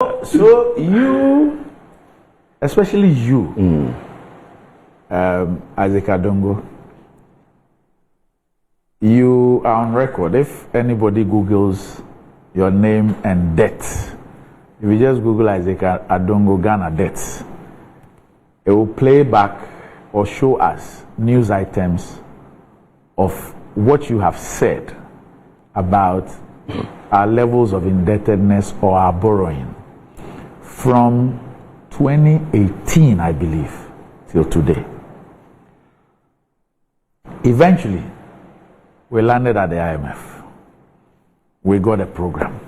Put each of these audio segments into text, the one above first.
So you, especially you, Isaac Adongo, you are on record. If anybody Googles your name and debt, if you just Google Isaac Adongo Ghana debts, it will play back or show us news items of what you have said about our levels of indebtedness or our borrowing from 2018, I believe, till today. Eventually, we landed at the IMF. We got a program.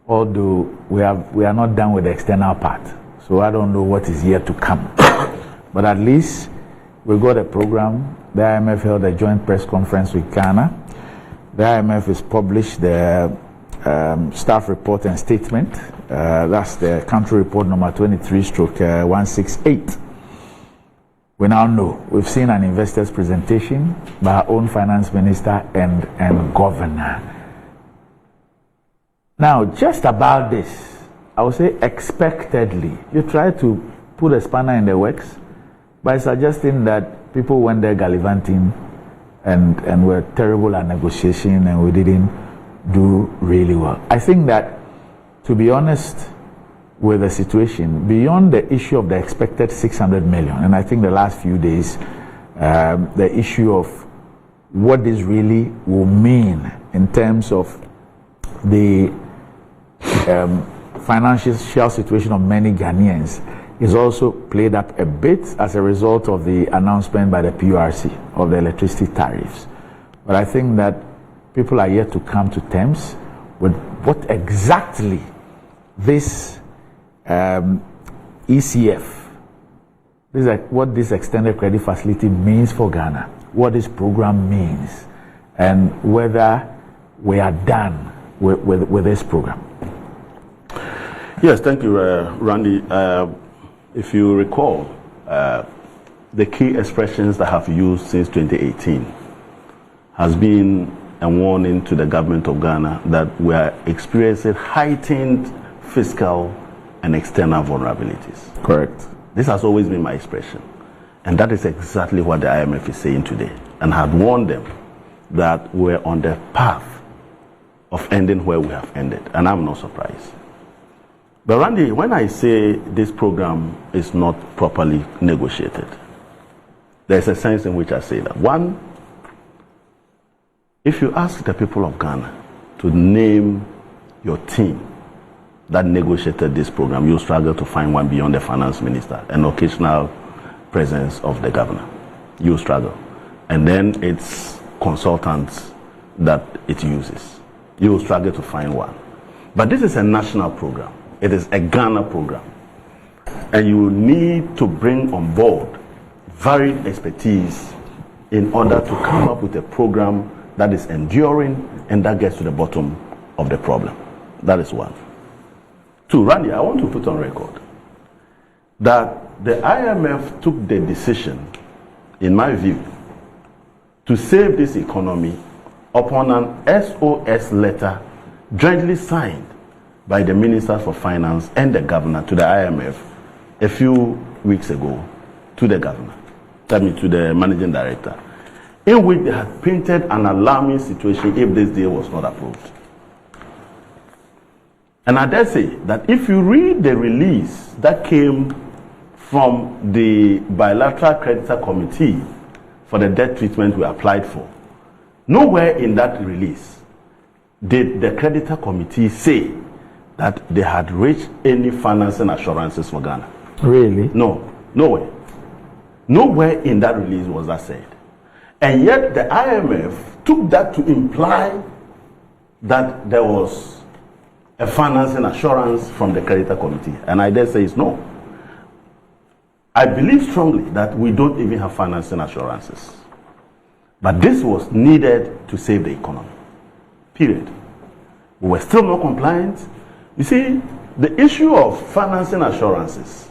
Although we are not done with the external part, so I don't know what is yet to come. But at least we got a program. The IMF held a joint press conference with Ghana. The IMF has published the staff report and statement. That's the country report number 23/168. We now know. We've seen an investor's presentation by our own finance minister and governor. Now, just about this, I would say expectedly, you try to put a spanner in the works by suggesting that people went there gallivanting and were terrible at negotiation and we didn't do really well. I think that, to be honest with the situation, beyond the issue of the expected 600 million, and I think the last few days, the issue of what this really will mean in terms of the financial situation of many Ghanaians is also played up a bit as a result of the announcement by the PURC of the electricity tariffs. But I think that people are yet to come to terms with what exactly this ECF, what this extended credit facility means for Ghana, what this program means, and whether we are done with this program. Yes, thank you, Randy. If you recall, the key expressions that have used since 2018 has been a warning to the government of Ghana that we are experiencing heightened fiscal and external vulnerabilities. Correct. This has always been my expression. And that is exactly what the IMF is saying today, and had warned them that we're on the path of ending where we have ended. And I'm not surprised. But Randy, when I say this program is not properly negotiated, there's a sense in which I say that. One, if you ask the people of Ghana to name your team that negotiated this program, you'll struggle to find one beyond the finance minister and occasional presence of the governor. You'll struggle. And then it's consultants that it uses. You'll struggle to find one. But this is a national program. It is a Ghana program. And you need to bring on board varied expertise in order to come up with a program that is enduring and that gets to the bottom of the problem. That is one. Two, Randy, I want to put on record that the IMF took the decision, in my view, to save this economy upon an SOS letter jointly signed by the Ministers for Finance and the governor to the IMF a few weeks ago, to the governor, to the managing director, in which they had painted an alarming situation if this deal was not approved. And I dare say that if you read the release that came from the bilateral creditor committee for the debt treatment we applied for, nowhere in that release did the creditor committee say that they had reached any financing assurances for Ghana. Really? No, nowhere. Nowhere in that release was that said. And yet the IMF took that to imply that there was a financing assurance from the creditor committee. And I dare say it's no. I believe strongly that we don't even have financing assurances. But this was needed to save the economy. Period. We were still not compliant. You see, the issue of financing assurances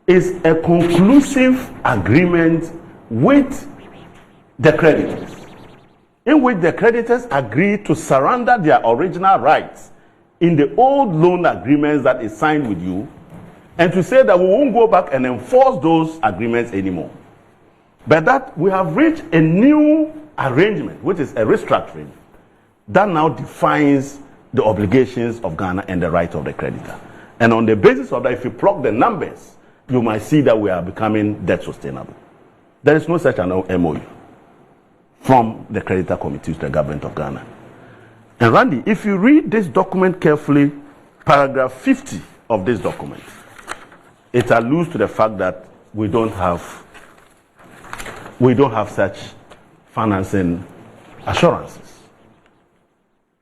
is a conclusive agreement with the creditors, in which the creditors agree to surrender their original rights in the old loan agreements that is signed with you, and to say that we won't go back and enforce those agreements anymore. But that we have reached a new arrangement, which is a restructuring, that now defines the obligations of Ghana and the right of the creditor. And on the basis of that, if you plug the numbers, you might see that we are becoming debt sustainable. There is no such an MOU from the creditor committee to the government of Ghana. And Randy, if you read this document carefully, paragraph 50 of this document, it alludes to the fact that we don't have such financing assurances.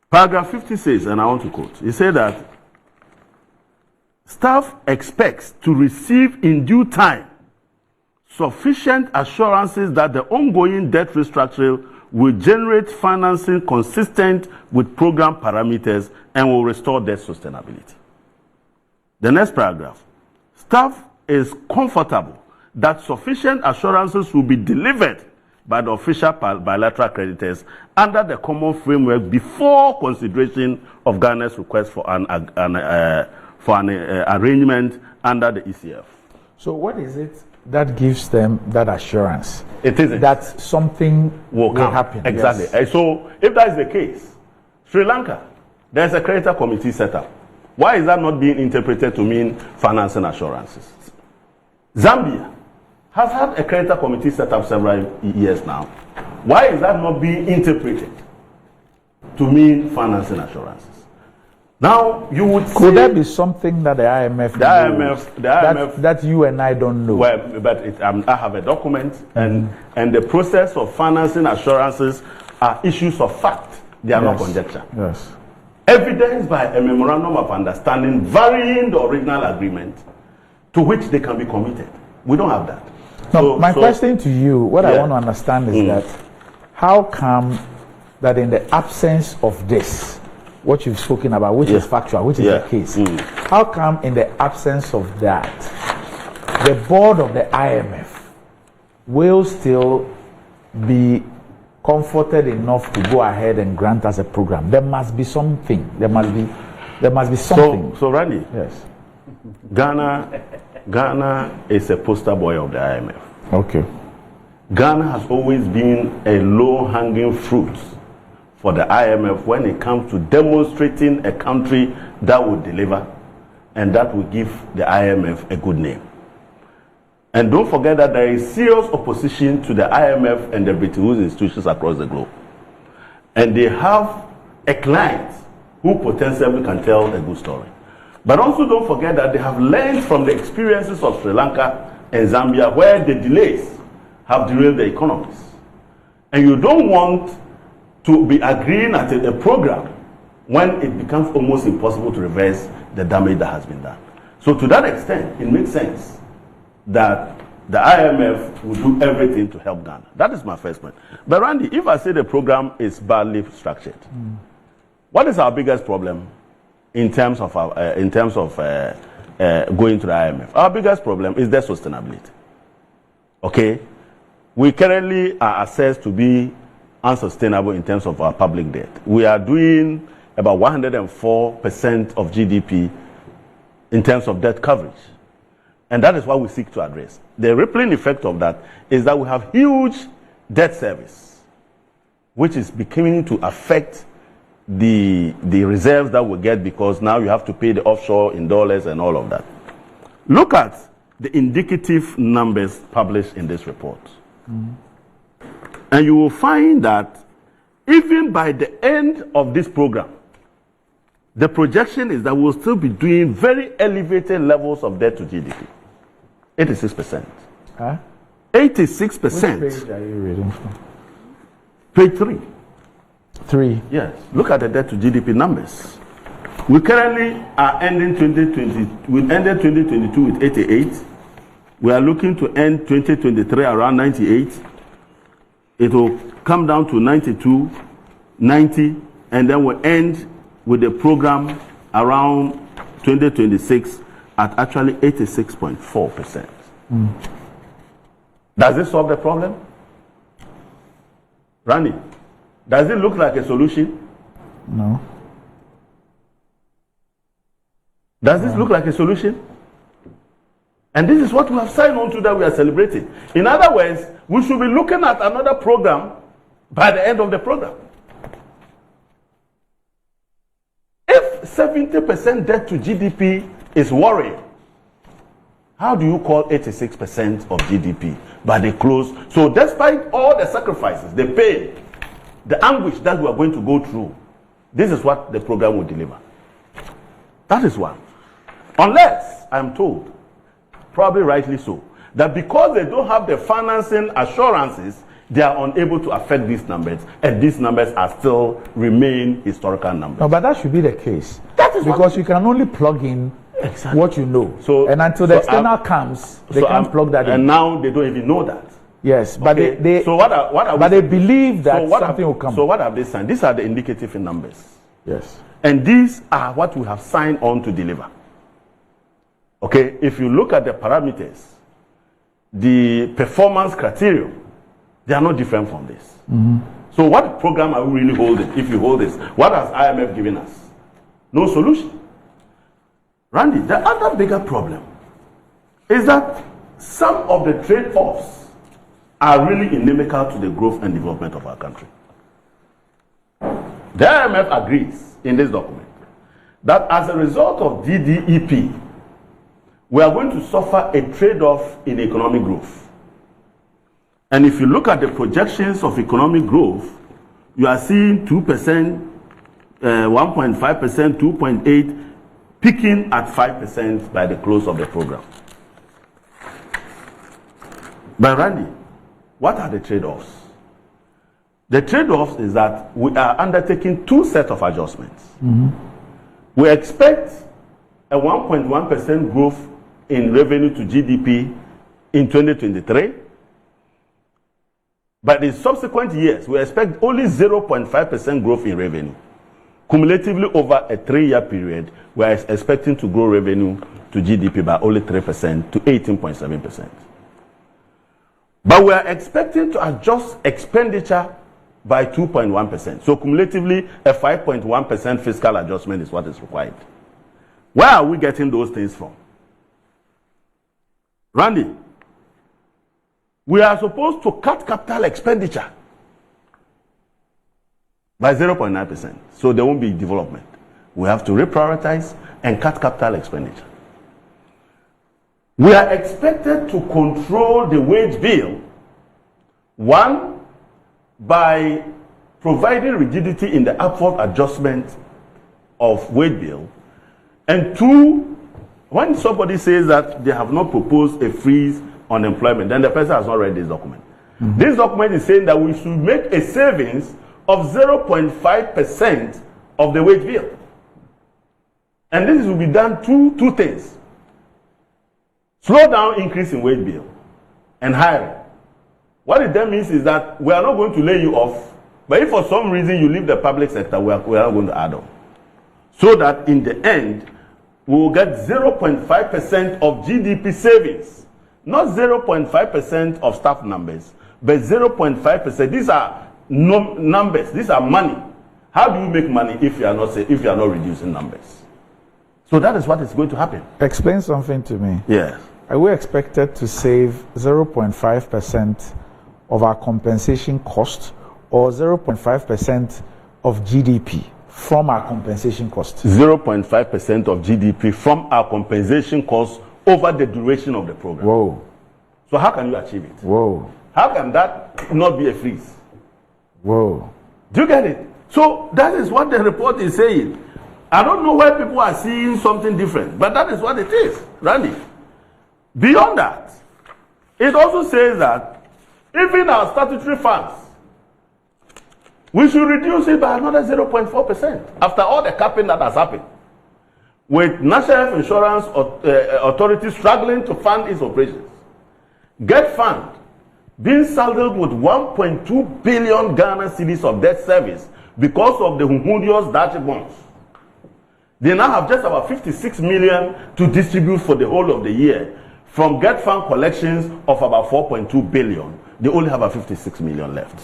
Paragraph 50 says, and I want to quote, it said that staff expects to receive in due time sufficient assurances that the ongoing debt restructuring will generate financing consistent with program parameters and will restore debt sustainability. The next paragraph. Staff is comfortable that sufficient assurances will be delivered by the official bilateral creditors under the common framework before consideration of Ghana's request for an arrangement under the ECF. So what is it that gives them that assurance? It isn't. That something will happen. Exactly. Yes. So if that is the case, Sri Lanka, there's a creditor committee set up. Why is that not being interpreted to mean financing assurances? Zambia has had a creditor committee set up several years now. Why is that not being interpreted to mean financing assurances? Now, you would say... Could there be something that the IMF knows that you and I don't know? Well, but I have a document, and the process of financing assurances are issues of fact. They are not conjecture. Yes. Evidenced by a memorandum of understanding varying the original agreement to which they can be committed. We don't have that. No, my question to you, what I want to understand is that how come that in the absence of this, what you've spoken about, which is factual, which is the case, how come in the absence of that, the board of the IMF will still be comforted enough to go ahead and grant us a program? There must be something. There must be something. So Randy, yes, Ghana is a poster boy of the IMF. Okay. Ghana has always been a low-hanging fruit for the IMF when it comes to demonstrating a country that will deliver and that will give the IMF a good name. And don't forget that there is serious opposition to the IMF and the Bretton Woods institutions across the globe. And they have a client who potentially can tell a good story. But also don't forget that they have learned from the experiences of Sri Lanka and Zambia, where the delays have derailed the economies. And you don't want to be agreeing at a program when it becomes almost impossible to reverse the damage that has been done. So to that extent, it makes sense that the IMF will do everything to help Ghana. That is my first point. But Randy, if I say the program is badly structured, what is our biggest problem in terms of going to the IMF? Our biggest problem is their sustainability. Okay, we currently are assessed to be unsustainable in terms of our public debt. We are doing about 104% of GDP in terms of debt coverage. And that is what we seek to address. The rippling effect of that is that we have huge debt service, which is beginning to affect the reserves that we get, because now you have to pay the offshore in dollars and all of that. Look at the indicative numbers published in this report. And you will find that even by the end of this program, the projection is that we'll still be doing very elevated levels of debt to GDP. 86%. Huh? 86%. Which page are you reading from? Page 3. 3. Yes. Look at the debt to GDP numbers. We currently are ending 2020. We ended 2022 with 88. We are looking to end 2023 around 98. It will come down to 92, 90, and then we'll end with the program around 2026 at actually 86.4%. Does this solve the problem? Randy, does it look like a solution? No. Does this look like a solution? And this is what we have signed on to that we are celebrating. In other words, we should be looking at another program by the end of the program. If 70% debt to GDP is worrying, how do you call 86% of GDP by the close? So despite all the sacrifices, the pain, the anguish that we are going to go through, this is what the program will deliver. That is one. Unless, I'm told, probably rightly so, that because they don't have the financing assurances, they are unable to affect these numbers, and these numbers are still remain historical numbers. No, but that should be the case. That is because you can only plug in exactly what you know. So, and until the external comes, they can't plug that in. And now they don't even know that. Yes, but okay. they so what are but they believe that something will come. So what have they signed? These are the indicative numbers. Yes. And these are what we have signed on to deliver. Okay, if you look at the parameters, the performance criteria, they are not different from this. Mm-hmm. So what program are we really holding if you hold this? What has IMF given us? No solution. Randy, the other bigger problem is that some of the trade-offs are really inimical to the growth and development of our country. The IMF agrees in this document that as a result of DDEP, we are going to suffer a trade-off in economic growth. And if you look at the projections of economic growth, you are seeing 2%, 1.5%, 2.8%, peaking at 5% by the close of the program. But Randy, what are the trade-offs? The trade-offs is that we are undertaking two sets of adjustments. Mm-hmm. We expect a 1.1% growth in revenue to GDP in 2023. But in subsequent years, we expect only 0.5% growth in revenue. Cumulatively over a 3-year period, we are expecting to grow revenue to GDP by only 3% to 18.7%. But we are expecting to adjust expenditure by 2.1%. So cumulatively, a 5.1% fiscal adjustment is what is required. Where are we getting those things from? Randy, we are supposed to cut capital expenditure by 0.9%. So there won't be development. We have to reprioritize and cut capital expenditure. We are expected to control the wage bill, one, by providing rigidity in the upward adjustment of wage bill, and two, when somebody says that they have not proposed a freeze on employment, then the person has not read this document. Mm-hmm. This document is saying that we should make a savings of 0.5% of the wage bill. And this will be done two things. Slow down increase in wage bill and hiring. What it then means is that we are not going to lay you off, but if for some reason you leave the public sector, we are not going to add on. So that in the end, we will get 0.5% of GDP savings. Not 0.5% of staff numbers, but 0.5%. These are numbers. These are money. How do you make money if you are not reducing numbers? So that is what is going to happen. Explain something to me. Yes. Are we expected to save 0.5% of our compensation cost or 0.5% of GDP from our compensation cost? 0.5% of GDP from our compensation cost over the duration of the program. Whoa. So how can you achieve it? Whoa. How can that not be a freeze? Whoa. Do you get it? So that is what the report is saying. I don't know why people are seeing something different, but that is what it is, Randy. Beyond that, it also says that even our statutory funds, we should reduce it by another 0.4% after all the capping that has happened. With National Health Insurance Authority struggling to fund its operations. Get Fund being saddled with 1.2 billion Ghana cedis of debt service because of the Hunhundios Dutch bonds. They now have just about 56 million to distribute for the whole of the year. From Get Fund collections of about 4.2 billion, they only have about 56 million left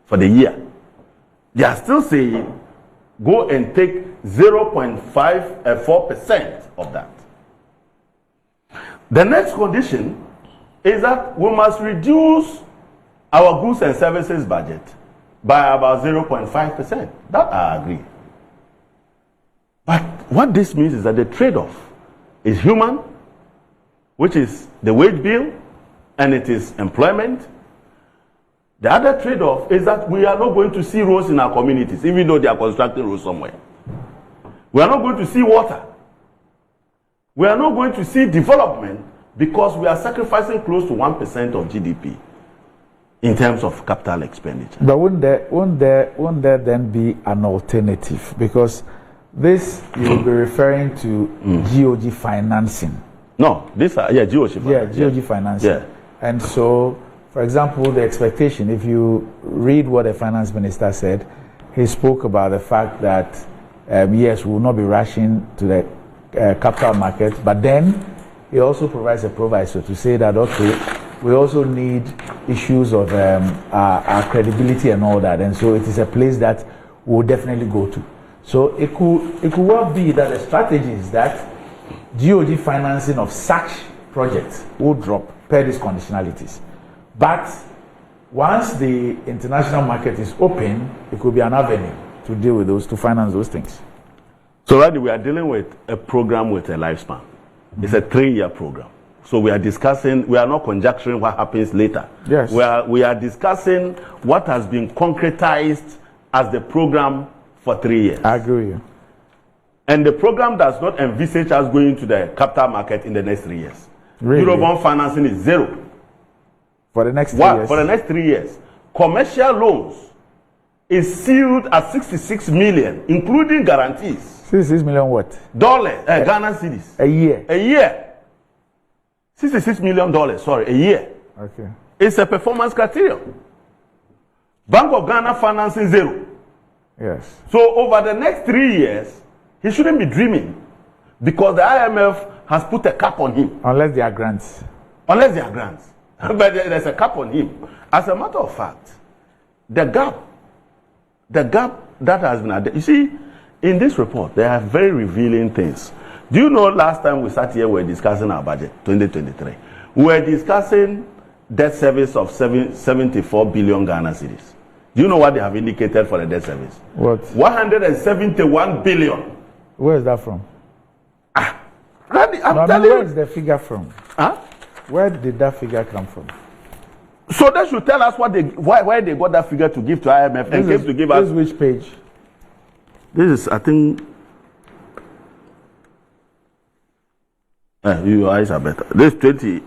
for the year. They are still saying go and take 0.54% of that. The next condition is that we must reduce our goods and services budget by about 0.5%. That I agree. But what this means is that the trade-off is human, which is the wage bill, and it is employment. The other trade-off is that we are not going to see roads in our communities, even though they are constructing roads somewhere. We are not going to see water. We are not going to see development because we are sacrificing close to 1% of GDP in terms of capital expenditure. But won't there then be an alternative? Because this you will be referring to GOG financing. No, these are GOG financing. Yeah, GOG financing. Yeah. And so, for example, the expectation, if you read what the finance minister said, he spoke about the fact that yes, we will not be rushing to the capital market, but then he also provides a proviso to say that, okay, we also need issues of our credibility and all that, and so it is a place that we'll definitely go to. So it could well be that the strategy is that GOG financing of such projects will drop per these conditionalities. But once the international market is open, it could be an avenue to deal with those, to finance those things. So right, we are dealing with a program with a lifespan. It's a 3-year program. So we are discussing, we are not conjecturing what happens later. Yes. We are discussing what has been concretized as the program for 3 years. I agree with you. And the program does not envisage us going to the capital market in the next 3 years. Really? Eurobond financing is zero. For the next 3 years? For the next 3 years. Commercial loans is sealed at 66 million, including guarantees. 66 million what? Dollars, Ghana cedis. A year? A year. $66 million, sorry, a year. Okay. It's a performance criterion. Bank of Ghana financing zero. Yes. So over the next 3 years, he shouldn't be dreaming because the IMF has put a cap on him. Unless there are grants. Unless there are grants. But there's a cap on him. As a matter of fact, the gap that has been added, you see, in this report, there are very revealing things. Do you know last time we sat here, we were discussing our budget, 2023. We were discussing debt service of 74 billion Ghana cedis. Do you know what they have indicated for the debt service? What? 171 billion. Where is that from? Randy, I'm telling where you. is the figure from? Huh? Where did that figure come from? So they should tell us why they got that figure to give to IMF and came to give us. This is which page? This is, I think. Your eyes are better. This 38,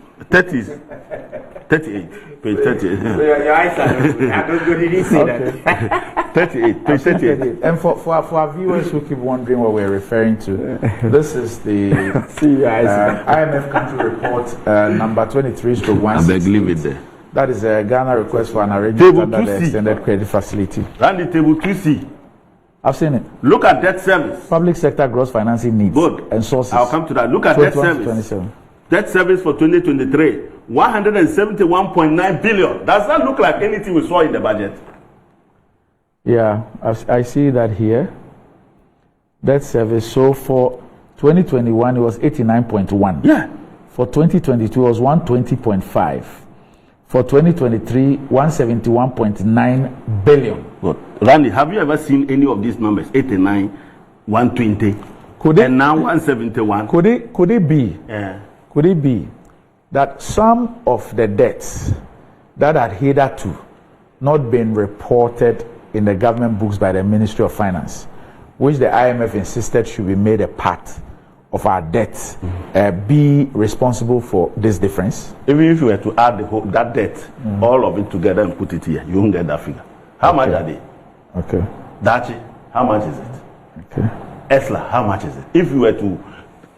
page 38. Your eyes are good. I don't go to see that. 38, page 38. And for our viewers who keep wondering what we're referring to, this is the IMF country report number 23/1. I beg, leave it there. That is a Ghana request for an arrangement under the extended credit facility. Run the table 2C. I've seen it. Look at debt service. Public sector gross financing needs. Good. And sources. I'll come to that. Look at debt service. Debt service for 2023, 171.9 billion. Does that look like anything we saw in the budget? Yeah, I see that here. Debt service. So for 2021, it was 89.1. Yeah. For 2022, it was 120.5. For 2023, 171.9 billion. Good. Randy, have you ever seen any of these numbers? 89, 120, and now 171. Could it be? Yeah. Could it be that some of the debts that had hitherto not been reported in the government books by the Ministry of Finance, which the IMF insisted should be made a part of our debts, be responsible for this difference? Even if you were to add that debt, all of it together and put it here, you won't get that figure. How much are they? Okay. Dachi, how much is it? Okay. Esla, how much is it? If you were to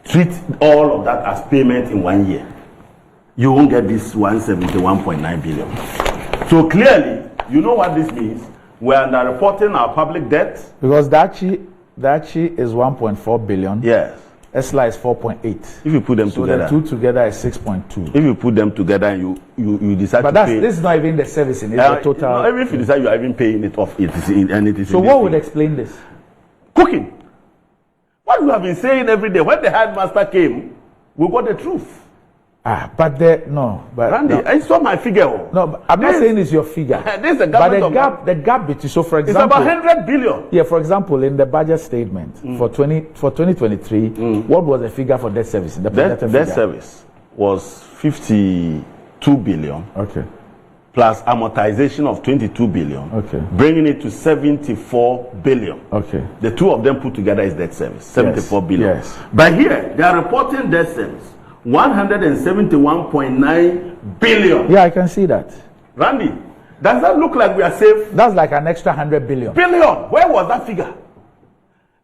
treat all of that as payment in 1 year, you won't get this 171.9 billion. So clearly, you know what this means? We're underreporting our public debt. Because Dachi is 1.4 billion. Yes. Esla is 4.8. If you put them together. So the two together is 6.2. If you put them together and you decide but to pay. But this is not even the servicing, it's the total. Even if you decide you are even paying it off, it is. So what would explain this? Cooking. What we have been saying every day, when the headmaster came, we got the truth. But Randy, no. I saw my figure. No, but I'm not saying it's your figure. This is the But the gap between, so for example, it's about 100 billion. Yeah, for example, in the budget statement for 2023, what was the figure for debt service? The Debt service was 52 billion. Okay. Plus amortization of 22 billion. Okay. Bringing it to 74 billion. Okay. The two of them put together is debt service, 74 billion. Yes. But here, they are reporting debt service, 171.9 billion. Yeah, I can see that. Randy, does that look like we are safe? That's like an extra 100 billion. Where was that figure?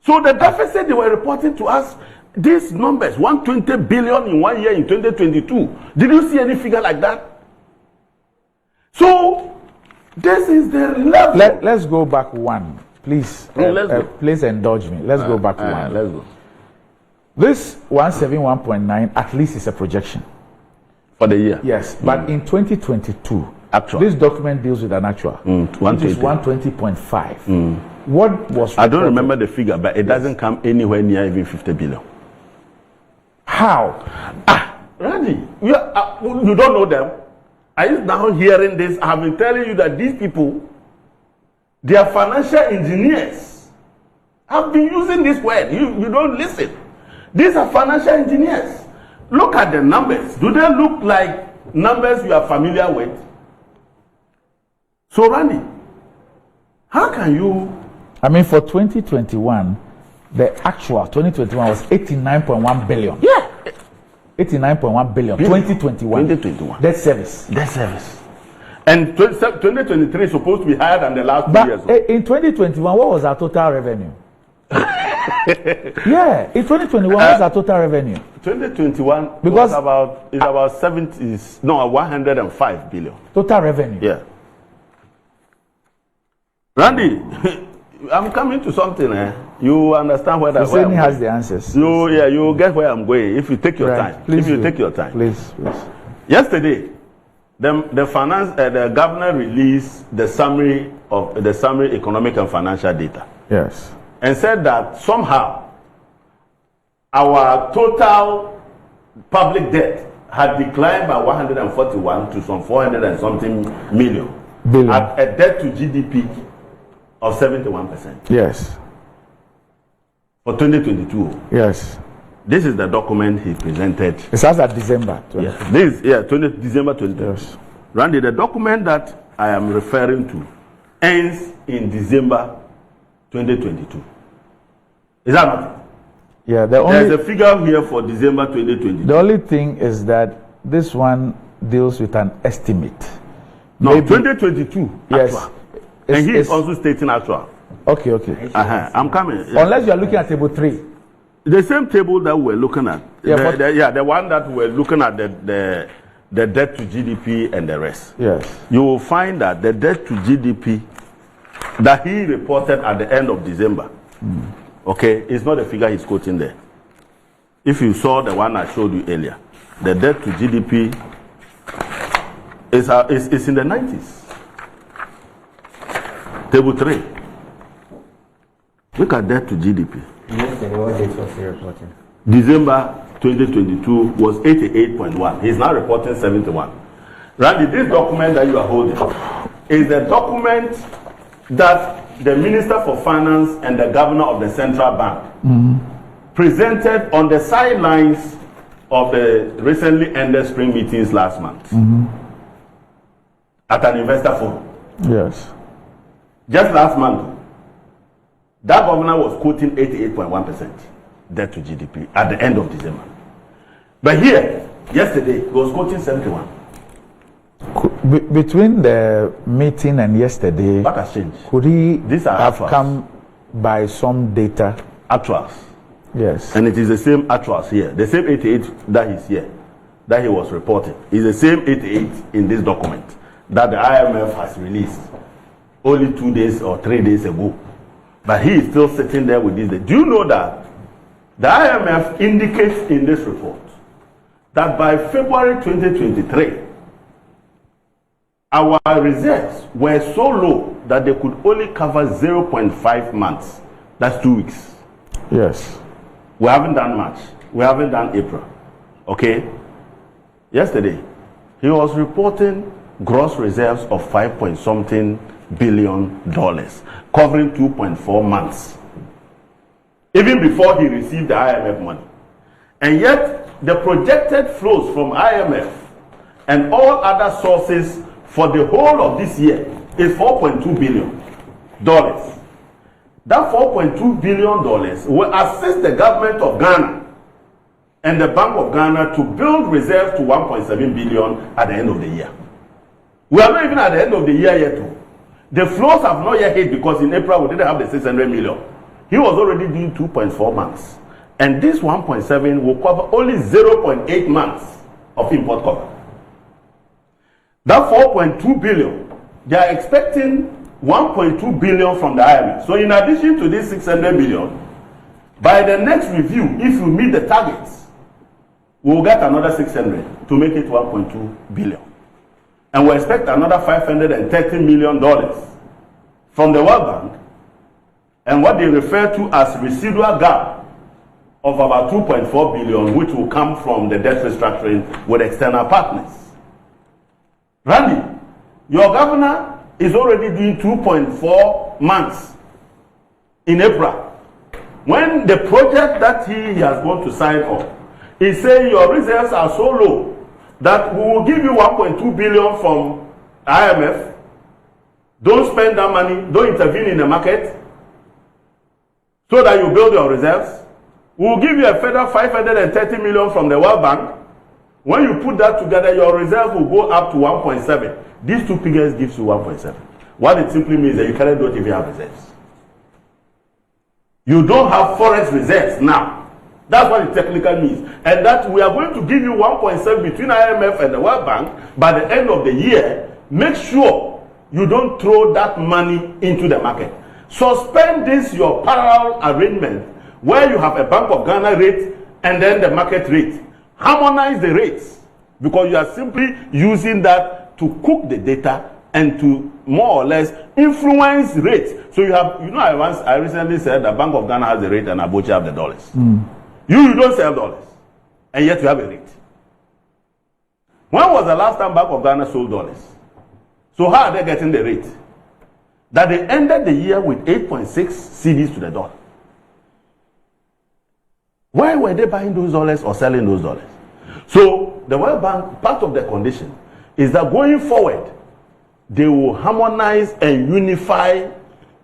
So the deficit they were reporting to us, these numbers, 120 billion in 1 year in 2022. Did you see any figure like that? So this is the level. Let's go back one, please. Please indulge me. Let's go back one. Let's go. This 171.9 at least is a projection for the year. Yes, but in 2022, actual. This document deals with an actual, which is 120.5. What was? I don't remember the figure, but it doesn't come anywhere near even 50 billion. How? Randy, you don't know them. Are you now hearing this? I've been telling you that these people, they are financial engineers. I've been using this word. You don't listen. These are financial engineers. Look at the numbers. Do they look like numbers you are familiar with? So, Randy, how can you? I mean, for 2021, the actual 2021 was 89.1 billion. Yeah. 89.1 billion. 2021. Debt service. And 2023 is supposed to be higher than the last 2 years. In 2021, what was our total revenue? Yeah, in 2021, what was our total revenue? 2021 because was about 105 billion. Total revenue. Yeah. Randy, I'm coming to something. You understand where that Hussein has the answers. You get where I'm going if you take your time. Please take your time. Please. Yesterday, the governor released the summary economic and financial data. Yes. And said that somehow our total public debt had declined by 141 to some 400 and something billion. At a debt to GDP of 71%. Yes. For 2022. Yes. This is the document he presented. It starts at December. December 20. Yes. Randy, the document that I am referring to ends in December 2022. Is that not? Yeah. There's a figure here for December 2022. The only thing is that this one deals with an estimate. No, 2022. Yes. Actual. And he is also stating actual. Okay. I'm coming. Unless you are looking at table 3. The same table that we're looking at. The one that we're looking at, the debt to GDP and the rest. Yes. You will find that the debt to GDP that he reported at the end of December, okay, is not the figure he's quoting there. If you saw the one I showed you earlier, the debt to GDP is in the 90s. Table 3. Look at debt to GDP. Yesterday, what date was he reporting? December 2022 was 88.1. He's now reporting 71. Randy, this document that you are holding is the document that the Minister for Finance and the Governor of the Central Bank presented on the sidelines of the recently ended spring meetings last month at an investor forum. Yes. Just last month, that governor was quoting 88.1% debt to GDP at the end of December. But here, yesterday, he was quoting 71. Between the meeting and yesterday, What has changed? Could he have actuals. come by some data? Actuals. Yes. And it is the same actuals here. The same 88 that he's here, that he was reporting, is the same 88 in this document that the IMF has released only 2 days or 3 days ago. But he is still sitting there with this. Do you know that the IMF indicates in this report that by February 2023, our reserves were so low that they could only cover 0.5 months That's 2 weeks. Yes. We haven't done March. We haven't done April. Okay? Yesterday, he was reporting gross reserves of $5.something billion, covering 2.4 months. Even before he received the IMF money. And yet, the projected flows from IMF and all other sources for the whole of this year is $4.2 billion. That $4.2 billion will assist the government of Ghana and the Bank of Ghana to build reserves to $1.7 billion at the end of the year. We are not even at the end of the year yet. The flows have not yet hit because in April we didn't have the 600 million. He was already doing 2.4 months. And this 1.7 will cover only 0.8 months of import cover. That 4.2 billion, they are expecting 1.2 billion from the IMF. So in addition to this 600 million, by the next review, if you meet the targets, we will get another 600 to make it 1.2 billion. And we expect another $530 million from the World Bank and what they refer to as residual gap of about 2.4 billion, which will come from the debt restructuring with external partners. Randy, your governor is already doing 2.4 months in April. When the project that he has gone to sign up is saying your reserves are so low that we will give you 1.2 billion from IMF. Don't spend that money, don't intervene in the market so that you build your reserves. We will give you a further 530 million from the World Bank. When you put that together, your reserves will go up to 1.7. These two figures gives you 1.7. What it simply means is that you cannot do it if you have reserves. You don't have forex reserves now. That's what it technically means. And that we are going to give you 1.7 between IMF and the World Bank by the end of the year. Make sure you don't throw that money into the market. Suspend this, your parallel arrangement, where you have a Bank of Ghana rate and then the market rate. Harmonize the rates, because you are simply using that to cook the data and to more or less influence rates. So you have, I recently said the Bank of Ghana has the rate and Abuja have the dollars. You don't sell dollars, and yet you have a rate. When was the last time Bank of Ghana sold dollars? So how are they getting the rate? That they ended the year with 8.6 cedis to the dollar. Why were they buying those dollars or selling those dollars? So the World Bank, part of the condition is that going forward, they will harmonize and unify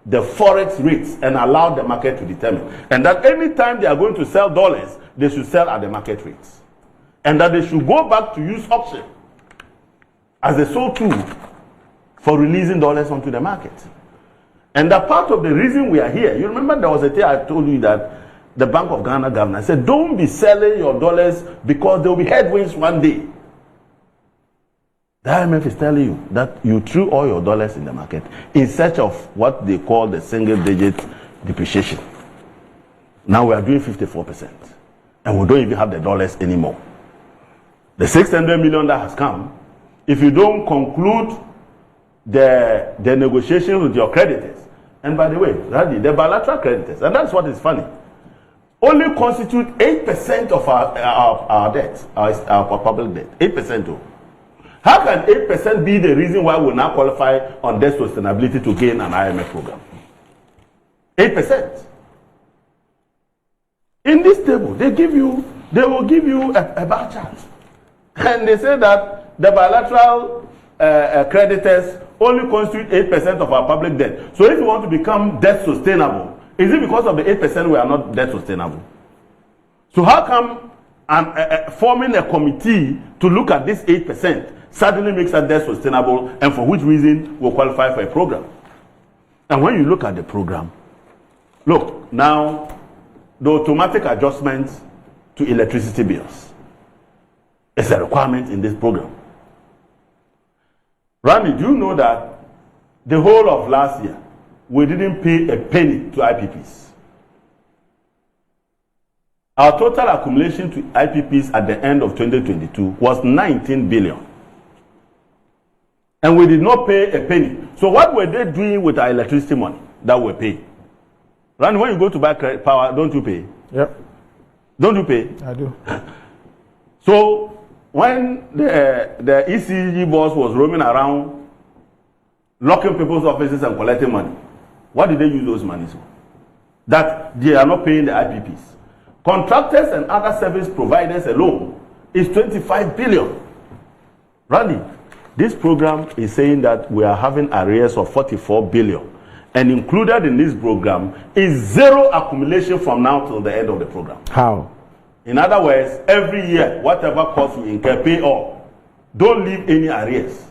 the forex rates and allow the market to determine. And that any time they are going to sell dollars, they should sell at the market rates. And that they should go back to use option as the sole tool for releasing dollars onto the market. And that part of the reason we are here, you remember there was a day I told you that the Bank of Ghana governor said, don't be selling your dollars because there will be headwinds one day. The IMF is telling you that you threw all your dollars in the market in search of what they call the single-digit depreciation. Now we are doing 54%. And we don't even have the dollars anymore. The 600 million that has come, if you don't conclude the negotiations with your creditors, and by the way, Randy, the bilateral creditors, and that's what is funny, only constitute 8% of our debt, our public debt. 8% too. How can 8% be the reason why we now qualify on debt sustainability to gain an IMF program? 8%. In this table, they will give you a bar chart. And they say that the bilateral creditors only constitute 8% of our public debt. So if you want to become debt sustainable, is it because of the 8% we are not debt sustainable? So how come forming a committee to look at this 8% suddenly makes us debt sustainable, and for which reason we'll qualify for a program? And when you look at the program, look, now the automatic adjustments to electricity bills is a requirement in this program. Randy, do you know that the whole of last year, we didn't pay a penny to IPPs? Our total accumulation to IPPs at the end of 2022 was 19 billion. And we did not pay a penny. So what were they doing with our electricity money that we pay? Randy, when you go to buy power, don't you pay? Yep. Don't you pay? I do. So when the ECG boss was roaming around, locking people's offices and collecting money, what did they use those monies for? That they are not paying the IPPs. Contractors and other service providers alone is 25 billion. Randy, this program is saying that we are having arrears of 44 billion. And included in this program is zero accumulation from now till the end of the program. How? In other words, every year, whatever cost you incur, pay all. Don't leave any arrears.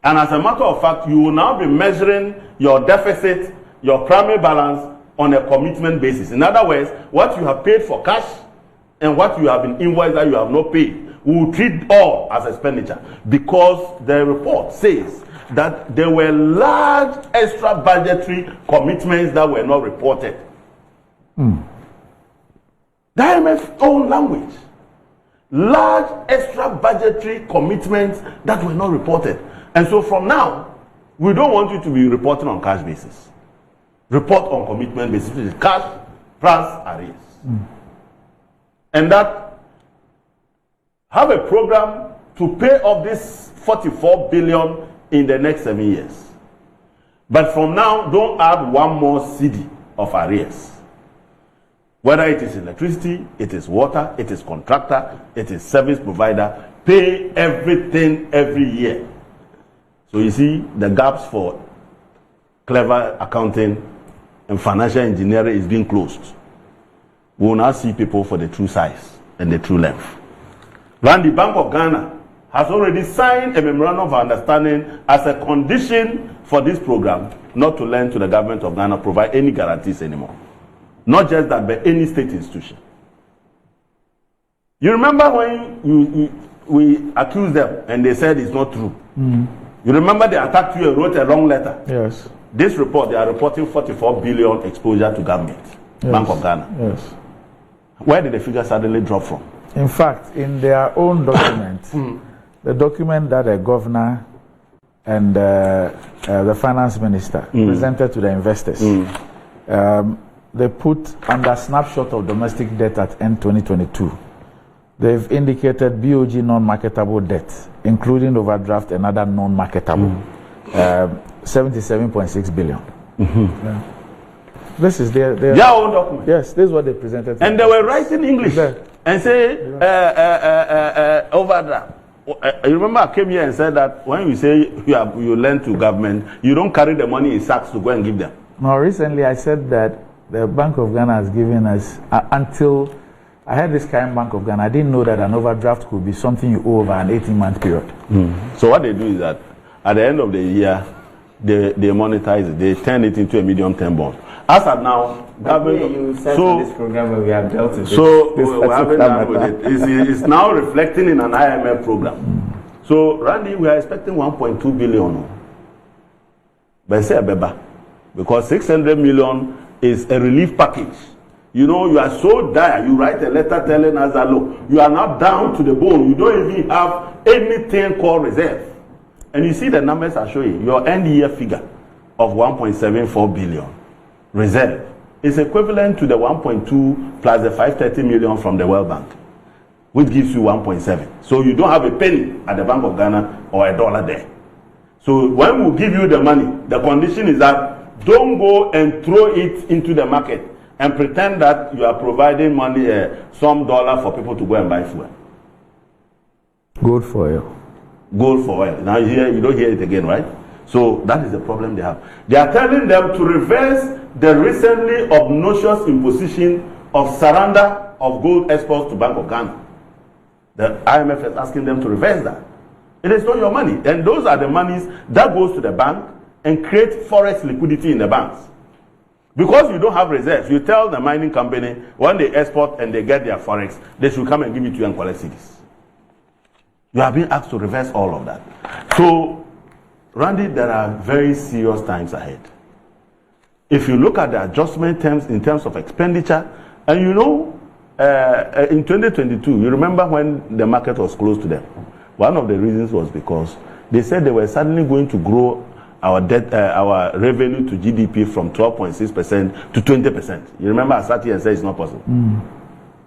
And as a matter of fact, you will now be measuring your deficit, your primary balance on a commitment basis. In other words, what you have paid for cash and what you have been invoiced that you have not paid, we will treat all as expenditure, because the report says that there were large extra budgetary commitments that were not reported. The IMF own language. Large extra budgetary commitments that were not reported. And so from now, we don't want you to be reporting on cash basis. Report on commitment basis, which is cash plus arrears. And that have a program to pay off this 44 billion in the next 7 years. But from now, don't add one more CD of arrears. Whether it is electricity, it is water, it is contractor, it is service provider, pay everything every year. So you see, the gaps for clever accounting and financial engineering is being closed. We will now see people for the true size and the true length. Randy, Bank of Ghana has already signed a memorandum of understanding as a condition for this program not to lend to the government of Ghana, provide any guarantees anymore. Not just that, but any state institution. You remember when we accused them and they said it's not true? You remember they attacked you and wrote a long letter? Yes. This report, they are reporting 44 billion exposure to government, Yes. Bank of Ghana. Yes. Where did the figure suddenly drop from? In fact, in their own document, the document that the governor and the finance minister presented to the investors, they put under snapshot of domestic debt at end 2022. They've indicated BOG non-marketable debt, including overdraft and other non-marketable, 77.6 billion. Yeah. This is their own document. Yes, this is what they presented. And they were writing English and say overdraft. You remember I came here and said that when you say you lend to government, you don't carry the money in sacks to go and give them. No, recently I said that the Bank of Ghana has given us, until I had this kind of Bank of Ghana, I didn't know that an overdraft could be something you owe over an 18-month period. So what they do is that at the end of the year, they monetize it. They turn it into a medium-term bond. As of now, government. You said on this program where we have dealt with so we haven't done with it. It's now reflecting in an IMF program. So Randy, we are expecting 1.2 billion. But say Beba, because 600 million is a relief package. You know, you are so dire. You write a letter telling us that look, you are not down to the bone. You don't even have anything called reserve. And you see the numbers are showing. Your end year figure of 1.74 billion reserve is equivalent to the 1.2 plus the 530 million from the World Bank, which gives you 1.7. So you don't have a penny at the Bank of Ghana or a dollar there. So when we give you the money, the condition is that don't go and throw it into the market and pretend that you are providing money, some dollar for people to go and buy fuel. Gold for oil. Gold for oil. Now you don't hear it again, right? So that is the problem they have. They are telling them to reverse the recently obnoxious imposition of surrender of gold exports to Bank of Ghana. The IMF is asking them to reverse that. It is not your money. And those are the monies that goes to the bank and create forex liquidity in the banks. Because you don't have reserves, you tell the mining company when they export and they get their forex, they should come and give it to you and collect cedis. You are being asked to reverse all of that. So, Randy, there are very serious times ahead. If you look at the adjustment terms in terms of expenditure, and you know, in 2022, you remember when the market was closed to them? One of the reasons was because they said they were suddenly going to grow our debt, our revenue to GDP from 12.6% to 20%. You remember I sat here and said it's not possible.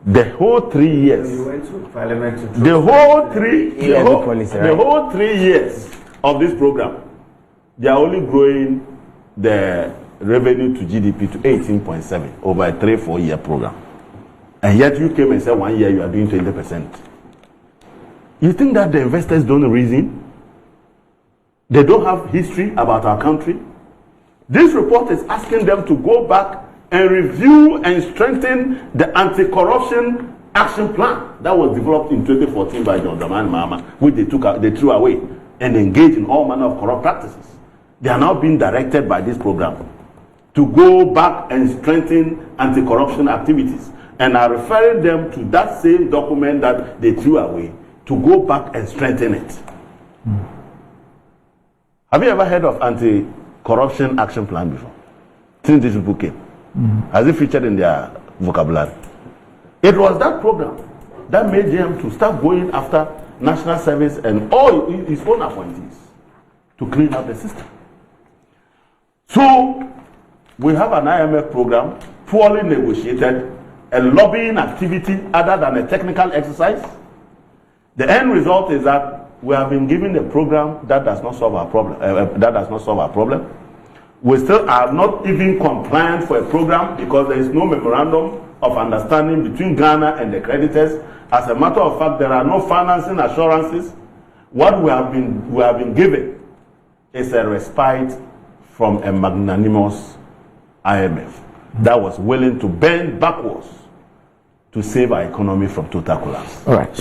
The whole 3 years. You went to Parliament to the whole 3 years of this program, they are only growing the revenue to GDP to 18.7 over a 3-4 year program. And yet you came and said 1 year you are doing 20%. You think that the investors don't reason? They don't have history about our country? This report is asking them to go back and review and strengthen the anti-corruption action plan that was developed in 2014 by John Dramani Mahama, which they threw away and engaged in all manner of corrupt practices. They are now being directed by this program to go back and strengthen anti-corruption activities, and are referring them to that same document that they threw away to go back and strengthen it. Have you ever heard of anti-corruption action plan before? Since these people came, has it featured in their vocabulary? It was that program that made them to start going after national service and all his own appointees to clean up the system. So we have an IMF program poorly negotiated, a lobbying activity other than a technical exercise. The end result is that we have been given a program that does not solve our problem. We still are not even compliant for a program because there is no memorandum of understanding between Ghana and the creditors. As a matter of fact, there are no financing assurances. What we have been given is a respite from a magnanimous IMF that was willing to bend backwards to save our economy from total collapse. All right.